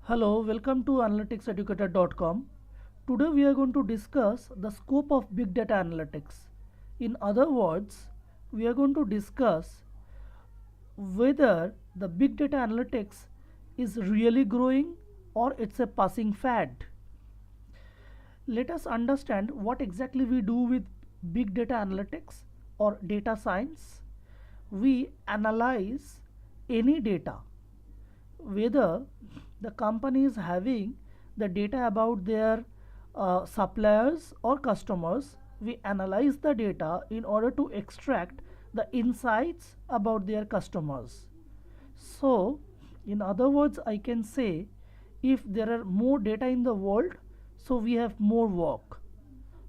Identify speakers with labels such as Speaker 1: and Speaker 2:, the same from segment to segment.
Speaker 1: Hello, welcome to analyticseducator.com. Today we are going to discuss the scope of big data analytics. In other words, we are going to discuss whether the big data analytics is really growing or it's a passing fad. Let us understand what exactly we do with big data analytics or data science. We analyze any data, whether the company is having the data about their suppliers or customers. We analyze the data in order to extract the insights about their customers. So in other words, I can say if there are more data in the world, so we have more work.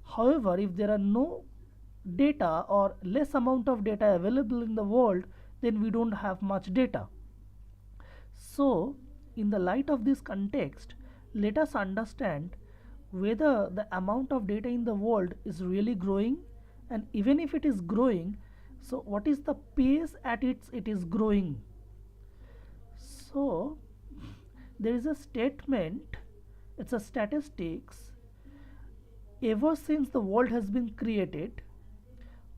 Speaker 1: However, if there are no data or less amount of data available in the world, then we don't have much data. So, in the light of this context, let us understand whether the amount of data in the world is really growing, and even if it is growing, so what is the pace at which it is growing. So, there is a statement, it's a statistics. Ever since the world has been created,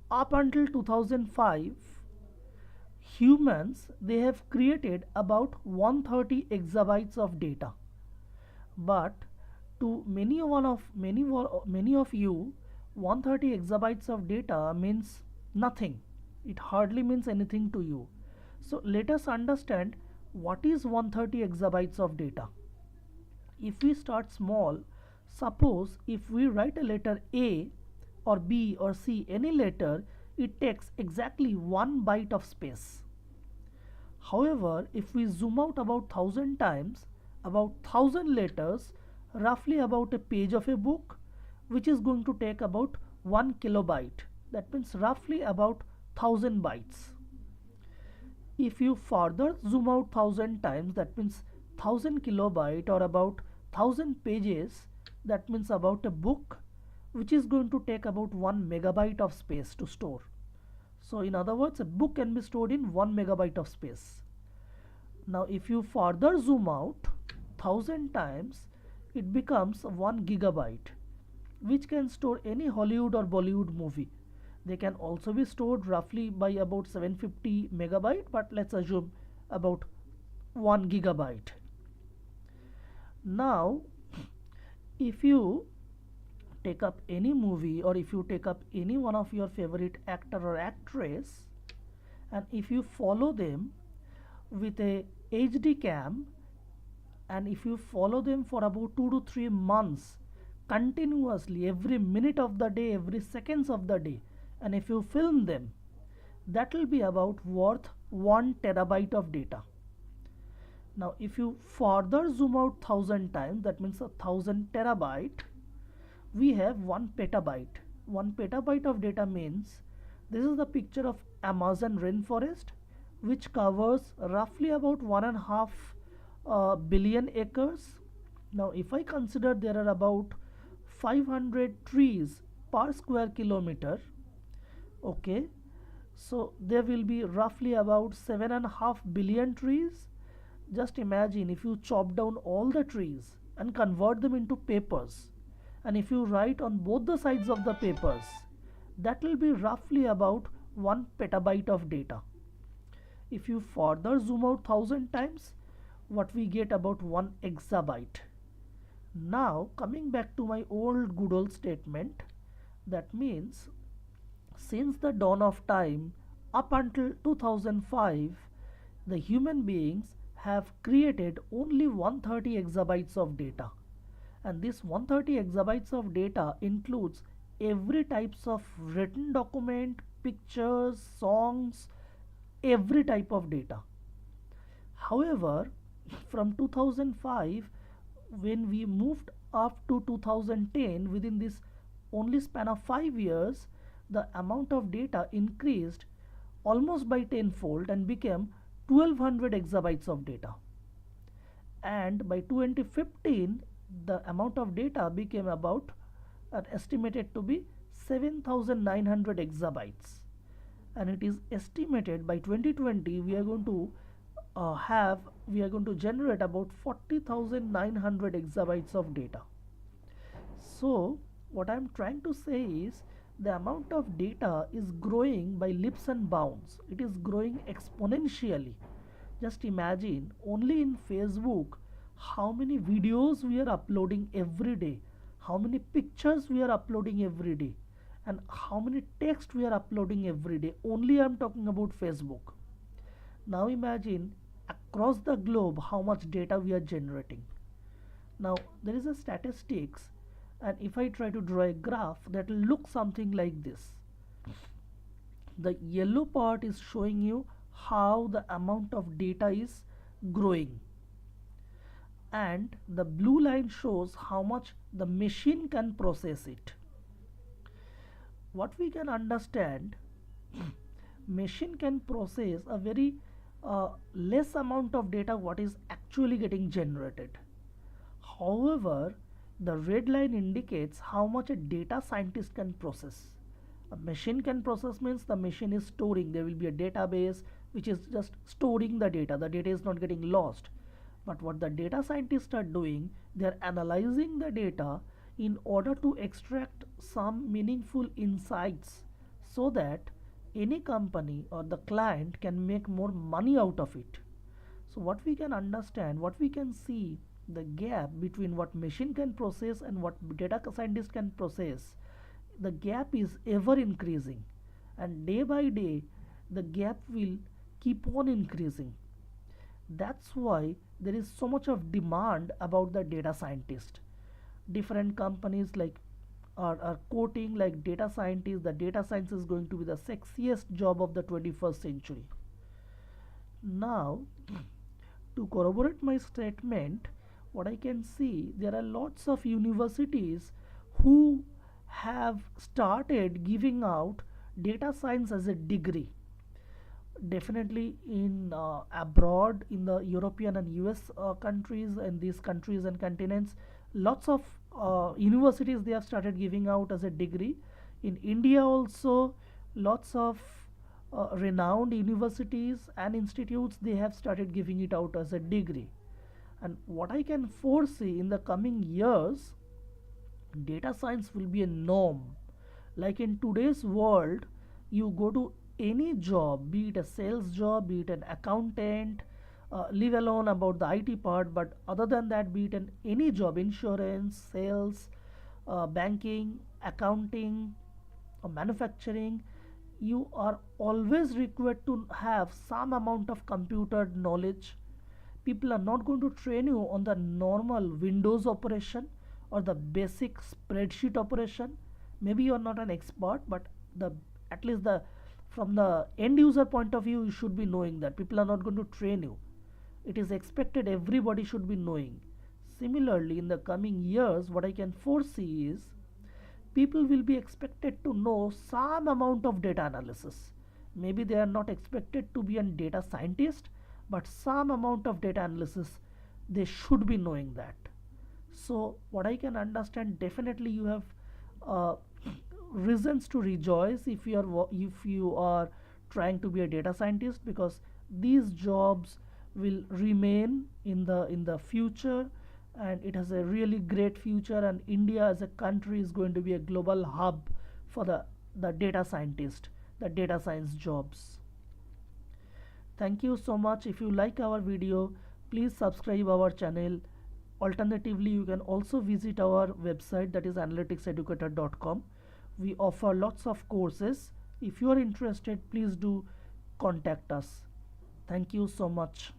Speaker 1: up until 2005, humans they have created about 130 exabytes of data. But to many of you, 130 exabytes of data means nothing. It hardly means anything to you. So let us understand what is 130 exabytes of data. If we start small, suppose if we write a letter A or B or C, any letter, it takes exactly 1 byte of space. However, if we zoom out about 1000 times, about 1000 letters, roughly about a page of a book, which is going to take about 1 kilobyte. That means roughly about 1000 bytes. If you further zoom out 1000 times, that means 1000 kilobyte or about 1000 pages, that means about a book which is going to take about 1 megabyte of space to store. So in other words, a book can be stored in 1 megabyte of space. Now if you further zoom out 1000 times, it becomes 1 gigabyte, which can store any Hollywood or Bollywood movie. They can also be stored roughly by about 750 megabyte, but let's assume about 1 gigabyte. Now if you take up any movie, or if you take up any one of your favorite actor or actress, and if you follow them with a HD cam, and if you follow them for about 2 to 3 months continuously, every minute of the day, every seconds of the day, and if you film them, that will be about worth 1 terabyte of data. Now if you further zoom out 1000 times, that means 1000 terabyte, we have 1 petabyte. 1 petabyte of data means this is the picture of Amazon rainforest, which covers roughly about 1.5 billion acres. Now if I consider there are about 500 trees per square kilometer, okay, so there will be roughly about 7.5 billion trees. Just imagine if you chop down all the trees and convert them into papers, and if you write on both the sides of the papers, that will be roughly about 1 petabyte of data. If you further zoom out 1000 times, what we get about 1 exabyte. Now coming back to my old good old statement, that means since the dawn of time up until 2005, the human beings have created only 130 exabytes of data. And this 130 exabytes of data includes every types of written document, pictures, songs, every type of data. However, from 2005, when we moved up to 2010, within this only span of 5 years, the amount of data increased almost by tenfold and became 1200 exabytes of data. And by 2015, the amount of data became about estimated to be 7900 exabytes, and it is estimated by 2020 we are going to have we are going to generate about 40,900 exabytes of data. So what I'm trying to say is the amount of data is growing by leaps and bounds. It is growing exponentially. Just imagine only in Facebook how many videos we are uploading every day, how many pictures we are uploading every day, and how many text we are uploading every day. Only I'm talking about Facebook. Now imagine across the globe how much data we are generating. Now there is a statistics, and if I try to draw a graph that will look something like this. The yellow part is showing you how the amount of data is growing, and the blue line shows how much the machine can process it. What we can understand, machine can process a very less amount of data what is actually getting generated. However, the red line indicates how much a data scientist can process. A machine can process means the machine is storing. There will be a database which is just storing the data. The data is not getting lost. But what the data scientists are doing, they are analyzing the data in order to extract some meaningful insights so that any company or the client can make more money out of it. So what we can understand, what we can see, the gap between what machine can process and what data scientist can process, the gap is ever increasing, and day by day the gap will keep on increasing. That's why there is so much of demand about the data scientist. Different companies like are quoting like data scientists, the data science is going to be the sexiest job of the 21st century. Now to corroborate my statement, what I can see, there are lots of universities who have started giving out data science as a degree. Definitely in abroad, in the European and US countries, and these countries and continents, lots of universities they have started giving out as a degree. In India also, lots of renowned universities and institutes they have started giving it out as a degree. And what I can foresee in the coming years, data science will be a norm. Like in today's world, you go to any job, be it a sales job, be it an accountant, leave alone about the IT part, but other than that, be it an any job, insurance, sales, banking, accounting, or manufacturing, you are always required to have some amount of computer knowledge. People are not going to train you on the normal Windows operation or the basic spreadsheet operation. Maybe you are not an expert, but the at least the from the end user point of view, you should be knowing that. People are not going to train you. It is expected everybody should be knowing. Similarly, in the coming years, what I can foresee is people will be expected to know some amount of data analysis. Maybe they are not expected to be a data scientist, but some amount of data analysis they should be knowing that. So what I can understand, definitely you have uh, reasons to rejoice if you are trying to be a data scientist, because these jobs will remain in the future, and it has a really great future, and India as a country is going to be a global hub for the data scientist, the data science jobs. Thank you so much. If you like our video, please subscribe our channel. Alternatively, you can also visit our website, that is analyticseducator.com. We offer lots of courses. If you are interested, please do contact us. Thank you so much.